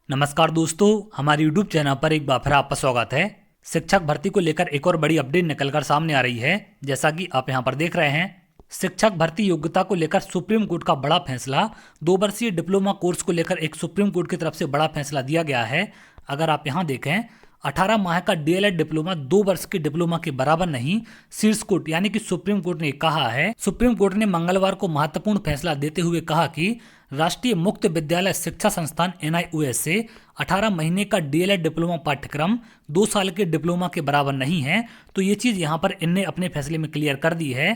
नमस्कार दोस्तों, हमारे YouTube चैनल पर एक बार फिर आपका स्वागत है। शिक्षक भर्ती को लेकर एक और बड़ी अपडेट निकलकर सामने आ रही है। जैसा कि आप यहां पर देख रहे हैं, शिक्षक भर्ती योग्यता को लेकर सुप्रीम कोर्ट का बड़ा फैसला। 2 वर्षीय डिप्लोमा कोर्स को लेकर एक सुप्रीम कोर्ट की तरफ से बड़ा फैसला दिया गया है। अगर आप यहां देखें, 18 माह का डीएलएड डिप्लोमा 2 वर्ष के डिप्लोमा के बराबर नहीं। शीर्ष कोर्ट यानी कि सुप्रीम कोर्ट ने कहा है। सुप्रीम कोर्ट ने मंगलवार को महत्वपूर्ण फैसला देते हुए कहा कि राष्ट्रीय मुक्त विद्यालय शिक्षा संस्थान एनआईओएस से 18 महीने का डीएलएड डिप्लोमा पाठ्यक्रम 2 साल के डिप्लोमा के बराबर नहीं है। तो ये चीज यहाँ पर इनने अपने फैसले में क्लियर कर दी है।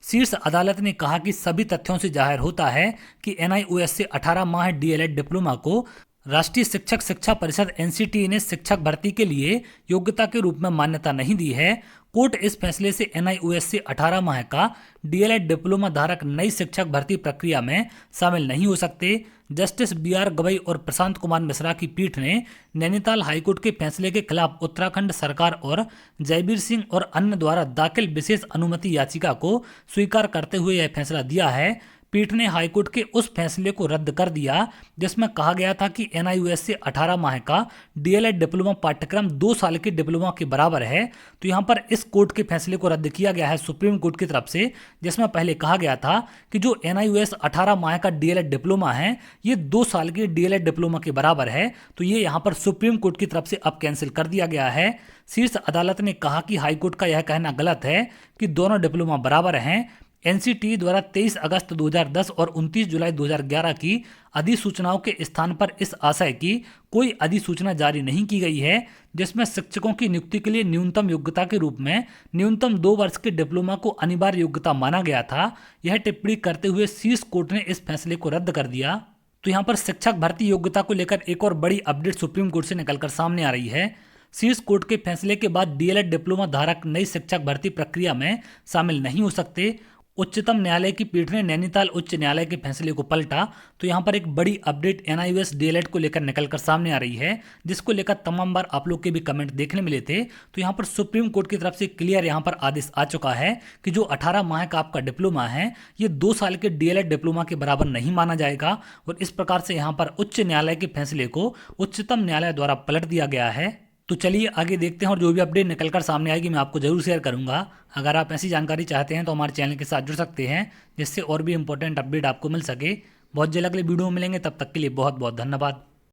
शीर्ष अदालत ने कहा कि सभी तथ्यों से जाहिर होता है कि एनआईओएस से 18 माह डीएलएड डिप्लोमा को राष्ट्रीय शिक्षक शिक्षा परिषद एनसीटीई ने शिक्षक भर्ती के लिए योग्यता के रूप में मान्यता नहीं दी है। कोर्ट इस फैसले से एनआईओएस से 18 माह का डीएलएड डिप्लोमा धारक नई शिक्षक भर्ती प्रक्रिया में शामिल नहीं हो सकते। जस्टिस बीआर गवई और प्रशांत कुमार मिश्रा की पीठ ने नैनीताल हाईकोर्ट के फैसले के खिलाफ उत्तराखंड सरकार और जयवीर सिंह और अन्य द्वारा दाखिल विशेष अनुमति याचिका को स्वीकार करते हुए यह फैसला दिया है। पीठ ने हाईकोर्ट के उस फैसले को रद्द कर दिया जिसमें कहा गया था कि एनआईओएस से 18 माह का डीएलएड डिप्लोमा पाठ्यक्रम 2 साल के डिप्लोमा के बराबर है। तो यहां पर इस कोर्ट के फैसले को रद्द किया गया है सुप्रीम कोर्ट की तरफ से, जिसमें पहले कहा गया था कि जो एनआईओएस 18 माह का डीएलएड डिप्लोमा है ये 2 साल के डीएलएड डिप्लोमा के बराबर है। तो ये यहाँ पर सुप्रीम कोर्ट की तरफ से अब कैंसिल कर दिया गया है। शीर्ष अदालत ने कहा कि हाईकोर्ट का यह कहना गलत है कि दोनों डिप्लोमा बराबर हैं। एनसीटीई द्वारा 23 अगस्त 2010 और 29 जुलाई 2011 की अधिसूचनाओं के स्थान पर इस आशय की कोई अधिसूचना जारी नहीं की गई है जिसमें शिक्षकों की नियुक्ति के लिए न्यूनतम योग्यता के रूप में न्यूनतम 2 वर्ष के डिप्लोमा को अनिवार्य योग्यता माना गया था। यह टिप्पणी करते हुए शीर्ष कोर्ट ने इस फैसले को रद्द कर दिया। तो यहाँ पर शिक्षक भर्ती योग्यता को लेकर एक और बड़ी अपडेट सुप्रीम कोर्ट से निकलकर सामने आ रही है। शीर्ष कोर्ट के फैसले के बाद डीएलएड डिप्लोमा धारक नई शिक्षक भर्ती प्रक्रिया में शामिल नहीं हो सकते। उच्चतम न्यायालय की पीठ ने नैनीताल उच्च न्यायालय के फैसले को पलटा। तो यहाँ पर एक बड़ी अपडेट एनआईओएस डीएलएड को लेकर निकलकर सामने आ रही है, जिसको लेकर तमाम बार आप लोग के भी कमेंट देखने मिले थे। तो यहाँ पर सुप्रीम कोर्ट की तरफ से क्लियर यहाँ पर आदेश आ चुका है कि जो 18 माह का आपका डिप्लोमा है ये 2 साल के डीएलएड डिप्लोमा के बराबर नहीं माना जाएगा। और इस प्रकार से यहाँ पर उच्च न्यायालय के फैसले को उच्चतम न्यायालय द्वारा पलट दिया गया है। तो चलिए आगे देखते हैं और जो भी अपडेट निकलकर सामने आएगी मैं आपको जरूर शेयर करूंगा। अगर आप ऐसी जानकारी चाहते हैं तो हमारे चैनल के साथ जुड़ सकते हैं, जिससे और भी इंपॉर्टेंट अपडेट आपको मिल सके। बहुत जल्द अगले वीडियो में मिलेंगे, तब तक के लिए बहुत बहुत धन्यवाद।